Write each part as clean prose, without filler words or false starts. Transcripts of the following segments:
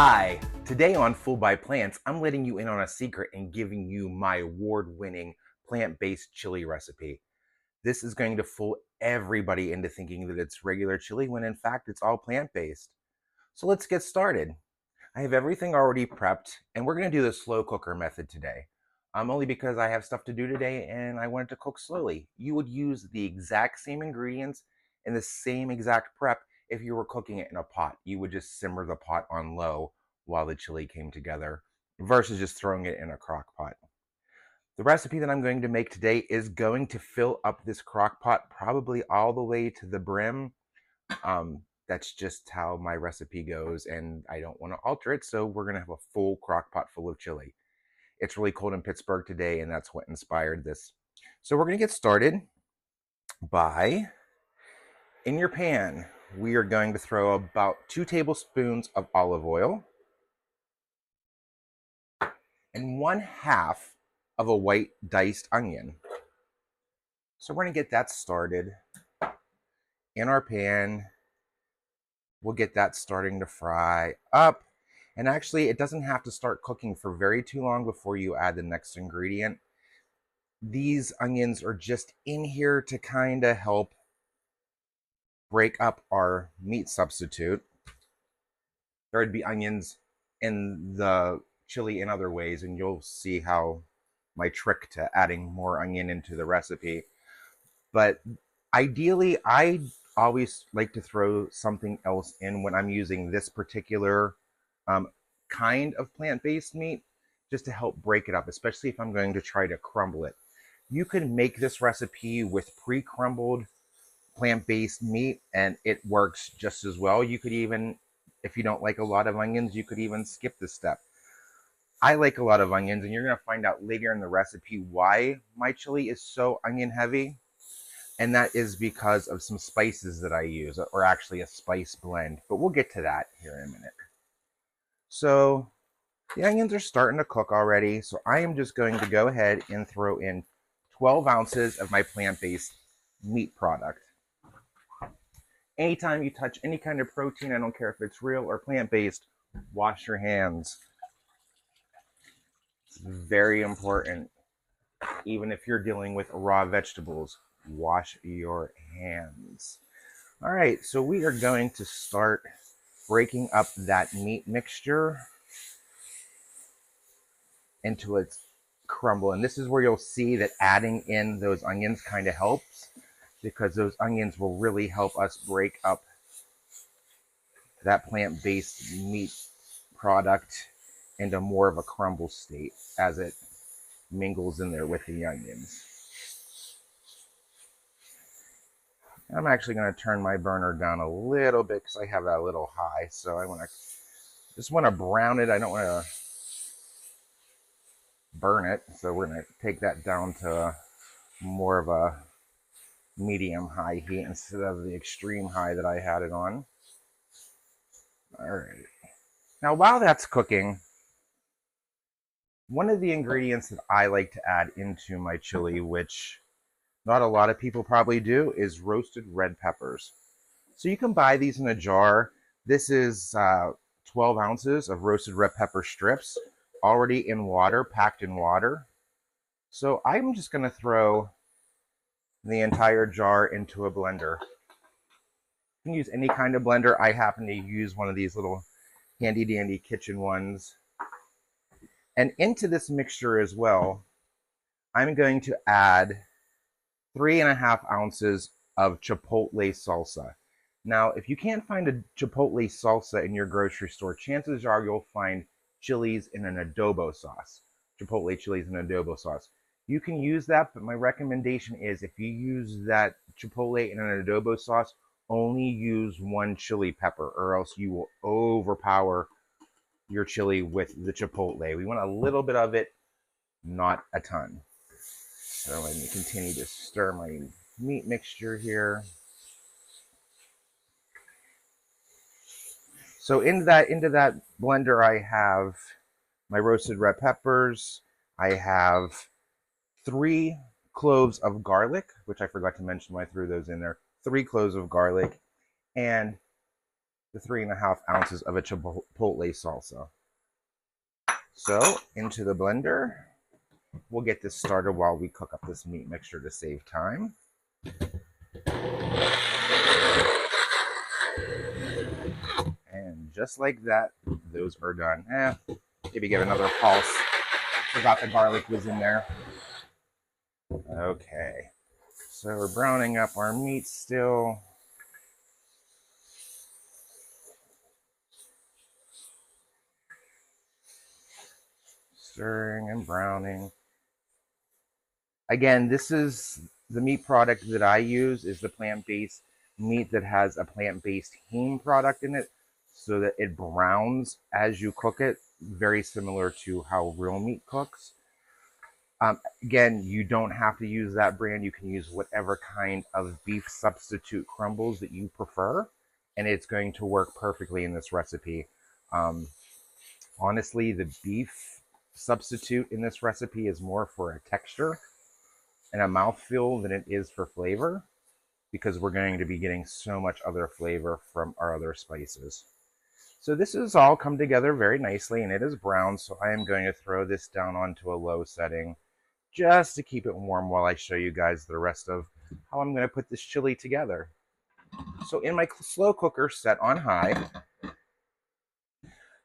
Hi, today on Fooled by Plants, I'm letting you in on a secret and giving you my award-winning plant-based chili recipe. This is going to fool everybody into thinking that it's regular chili when in fact it's all plant-based. So let's get started. I have everything already prepped and we're going to do the slow cooker method today. Only because I have stuff to do today and I wanted to cook slowly. You would use the exact same ingredients and the same exact prep if you were cooking it in a pot. You would just simmer the pot on low while the chili came together versus just throwing it in a crock pot. The recipe that I'm going to make today is going to fill up this crock pot probably all the way to the brim. That's just how my recipe goes and I don't want to alter it, so we're going to have a full crock pot full of chili. It's really cold in Pittsburgh today and that's what inspired this. So we're going to get started by, in your pan, we are going to throw about 2 tablespoons of olive oil and 1/2 of a white diced onion. So we're going to get that started in our pan. We'll get that starting to fry up. And actually, it doesn't have to start cooking for very too long before you add the next ingredient. These onions are just in here to kind of help break up our meat substitute. There would be onions in the chili in other ways, and you'll see how my trick to adding more onion into the recipe. But ideally, I always like to throw something else in when I'm using this particular kind of plant-based meat, just to help break it up, especially if I'm going to try to crumble it. You can make this recipe with pre-crumbled plant-based meat and it works just as well. You could even, if you don't like a lot of onions, you could even skip this step. I like a lot of onions, and you're going to find out later in the recipe why my chili is so onion heavy. And that is because of some spices that I use, or actually a spice blend. But we'll get to that here in a minute. So the onions are starting to cook already. So I am just going to go ahead and throw in 12 ounces of my plant-based meat product. Anytime you touch any kind of protein, I don't care if it's real or plant-based, wash your hands. It's very important. Even if you're dealing with raw vegetables, wash your hands. All right, so we are going to start breaking up that meat mixture into its crumble. And this is where you'll see that adding in those onions kind of helps, because those onions will really help us break up that plant-based meat product into more of a crumble state as it mingles in there with the onions. I'm actually going to turn my burner down a little bit because I have that a little high. So I just want to brown it. I don't want to burn it. So we're going to take that down to more of a medium high heat instead of the extreme high that I had it on. All right. Now while that's cooking, one of the ingredients that I like to add into my chili, which not a lot of people probably do, is roasted red peppers. So you can buy these in a jar. This is 12 ounces of roasted red pepper strips already in water, packed in water. So I'm just going to throw the entire jar into a blender. You can use any kind of blender. I happen to use one of these little handy dandy kitchen ones. And into this mixture as well, I'm going to add 3.5 ounces of chipotle salsa. Now, if you can't find a chipotle salsa in your grocery store, chances are you'll find chilies in an adobo sauce. Chipotle chilies in adobo sauce. You can use that, but my recommendation is if you use that chipotle in an adobo sauce, only use one chili pepper, or else you will overpower your chili with the chipotle. We want a little bit of it, not a ton. So let me continue to stir my meat mixture here. So into that blender, I have my roasted red peppers. I have 3 cloves of garlic, which I forgot to mention when I threw those in there. 3 cloves of garlic and the 3.5 ounces of a chipotle salsa. So into the blender, we'll get this started while we cook up this meat mixture to save time. And just like that, those are done. Maybe give another pulse. Forgot the garlic was in there. Okay, so we're browning up our meat still. Stirring and browning. Again, this is the meat product that I use is the plant-based meat that has a plant-based heme product in it so that it browns as you cook it, very similar to how real meat cooks. Again, you don't have to use that brand. You can use whatever kind of beef substitute crumbles that you prefer, and it's going to work perfectly in this recipe. Honestly, the beef substitute in this recipe is more for a texture and a mouthfeel than it is for flavor, because we're going to be getting so much other flavor from our other spices. So this has all come together very nicely, and it is brown, so I am going to throw this down onto a low setting just to keep it warm while I show you guys the rest of how I'm going to put this chili together. So in my slow cooker set on high,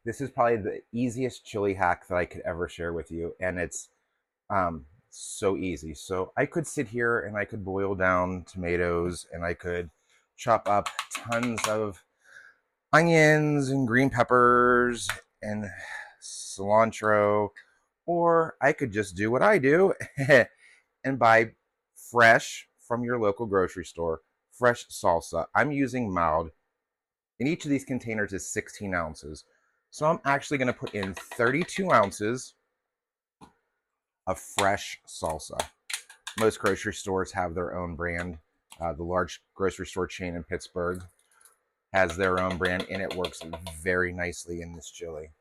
this is probably the easiest chili hack that I could ever share with you, and it's so easy. So I could sit here and I could boil down tomatoes, and I could chop up tons of onions and green peppers and cilantro, or I could just do what I do and buy fresh from your local grocery store, fresh salsa. I'm using mild. And each of these containers is 16 ounces. So I'm actually going to put in 32 ounces of fresh salsa. Most grocery stores have their own brand. The large grocery store chain in Pittsburgh has their own brand, and it works very nicely in this chili.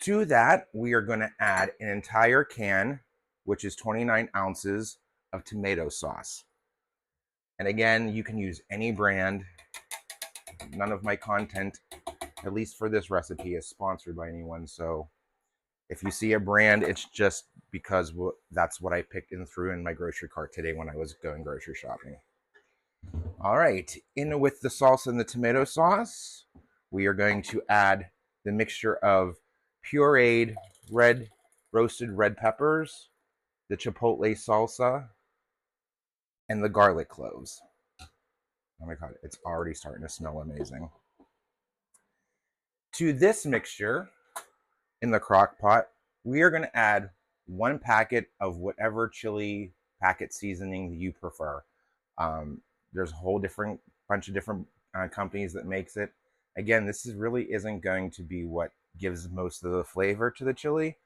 To that, we are going to add an entire can, which is 29 ounces of tomato sauce. And again, you can use any brand. None of my content, at least for this recipe, is sponsored by anyone. So if you see a brand, it's just because that's what I picked and threw in my grocery cart today when I was going grocery shopping. All right, in with the salsa and the tomato sauce, we are going to add the mixture of pureed roasted red peppers, the chipotle salsa, and the garlic cloves. Oh my God, it's already starting to smell amazing. To this mixture in the crock pot, we are going to add 1 packet of whatever chili packet seasoning you prefer. There's a whole bunch of different companies that makes it. Again, this really isn't going to be what gives most of the flavor to the chili.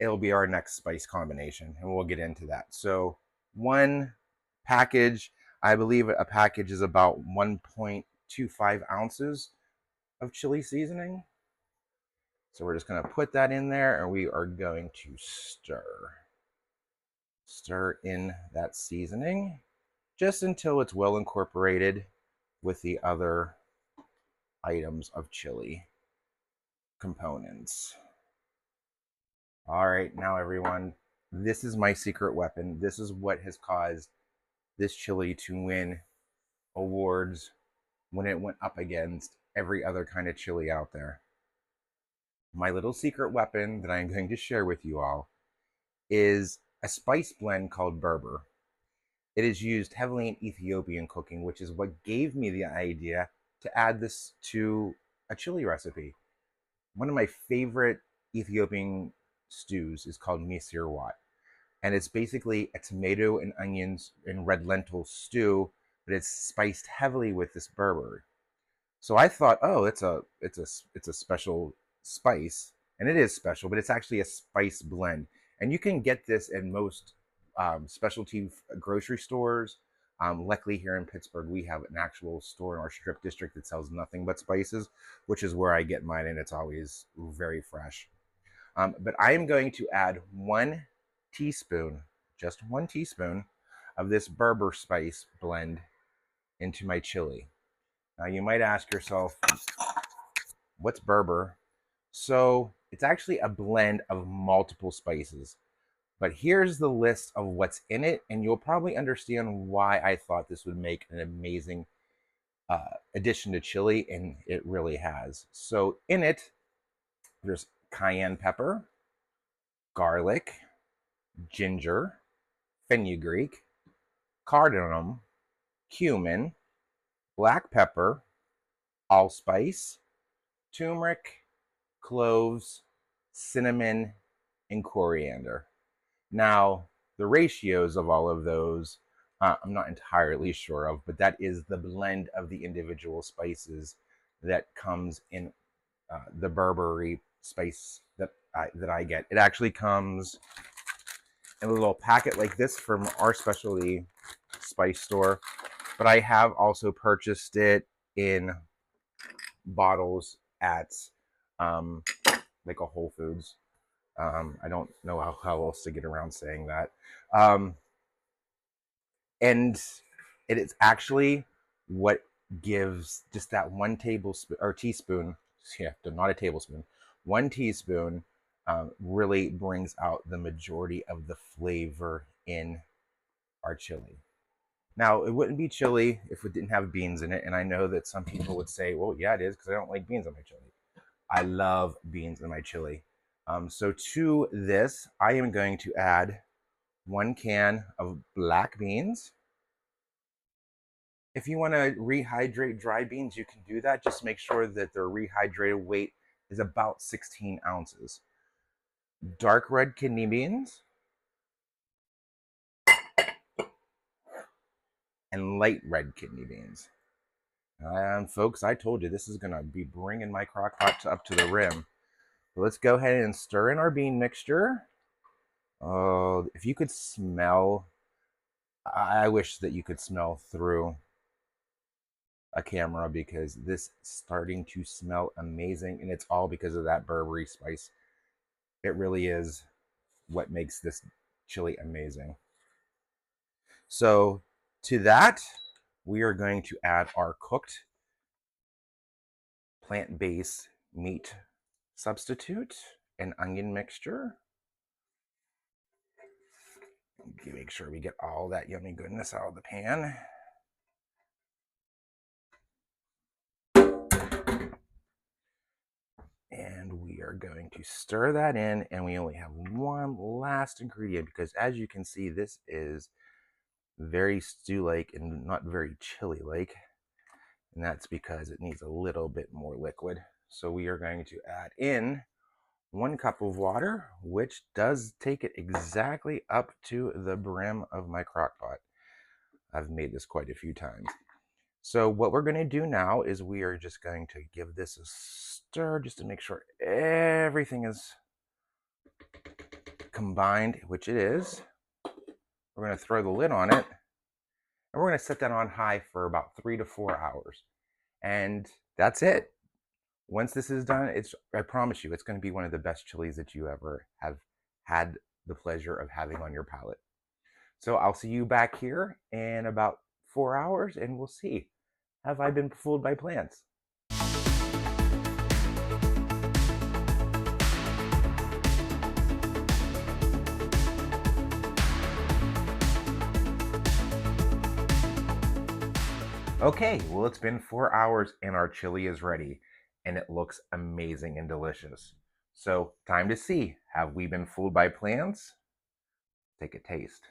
It'll be our next spice combination, and we'll get into that. So 1 package, I believe a package is about 1.25 ounces of chili seasoning. So we're just going to put that in there, and we are going to stir in that seasoning just until it's well incorporated with the other items of chili components. All right, now everyone, this is my secret weapon. This is what has caused this chili to win awards when it went up against every other kind of chili out there. My little secret weapon that I'm going to share with you all is a spice blend called Berber. It is used heavily in Ethiopian cooking, which is what gave me the idea to add this to a chili recipe. One of my favorite Ethiopian stews is called misir wat, and it's basically a tomato and onions and red lentil stew, but it's spiced heavily with this Berber. So I thought, oh, it's a special spice, and it is special, but it's actually a spice blend, and you can get this in most specialty grocery stores. Luckily, here in Pittsburgh, we have an actual store in our strip district that sells nothing but spices, which is where I get mine, and it's always very fresh. But I am going to add 1 teaspoon, just 1 teaspoon of this Berber spice blend into my chili. Now you might ask yourself, what's Berber? So it's actually a blend of multiple spices. But here's the list of what's in it, and you'll probably understand why I thought this would make an amazing addition to chili, and it really has. So in it, there's cayenne pepper, garlic, ginger, fenugreek, cardamom, cumin, black pepper, allspice, turmeric, cloves, cinnamon, and coriander. Now, the ratios of all of those, I'm not entirely sure of, but that is the blend of the individual spices that comes in the Burberry spice that I get. It actually comes in a little packet like this from our specialty spice store, but I have also purchased it in bottles at like a Whole Foods. I don't know how else to get around saying that. And it is actually what gives just that 1 tablespoon or teaspoon, yeah, not a tablespoon, 1 teaspoon really brings out the majority of the flavor in our chili. Now, it wouldn't be chili if it didn't have beans in it. And I know that some people would say, well, yeah, it is because I don't like beans in my chili. I love beans in my chili. So to this, I am going to add 1 can of black beans. If you want to rehydrate dry beans, you can do that. Just make sure that their rehydrated weight is about 16 ounces. Dark red kidney beans and light red kidney beans. And folks, I told you this is going to be bringing my crock pot up to the rim. So let's go ahead and stir in our bean mixture. Oh, if you could smell, I wish that you could smell through a camera because this is starting to smell amazing, and it's all because of that Burberry spice. It really is what makes this chili amazing. So to that, we are going to add our cooked plant-based meat substitute and onion mixture. Make sure we get all that yummy goodness out of the pan. And we are going to stir that in, and we only have one last ingredient because as you can see, this is very stew-like and not very chili-like. And that's because it needs a little bit more liquid. So we are going to add in 1 cup of water, which does take it exactly up to the brim of my crock pot. I've made this quite a few times. So what we're going to do now is we are just going to give this a stir just to make sure everything is combined, which it is. We're going to throw the lid on it, and we're going to set that on high for about 3 to 4 hours. And that's it. Once this is done, I promise you, it's going to be one of the best chilies that you ever have had the pleasure of having on your palate. So I'll see you back here in about 4 hours, and we'll see. Have I been fooled by plants? Okay, well, it's been 4 hours and our chili is ready, and it looks amazing and delicious. So, time to see, have we been fooled by plants? Take a taste.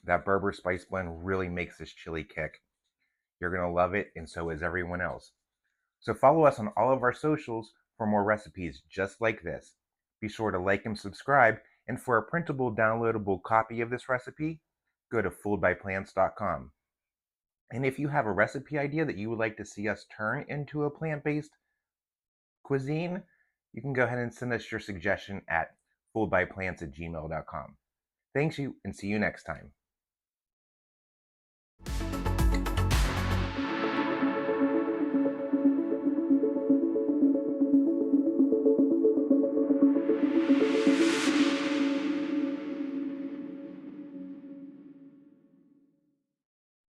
That Berber spice blend really makes this chili kick. You're going to love it, and so is everyone else. So follow us on all of our socials for more recipes just like this. Be sure to like and subscribe, and for a printable downloadable copy of this recipe, go to fooledbyplants.com. And if you have a recipe idea that you would like to see us turn into a plant-based cuisine, you can go ahead and send us your suggestion at fooledbyplants@gmail.com. Thanks you, and see you next time.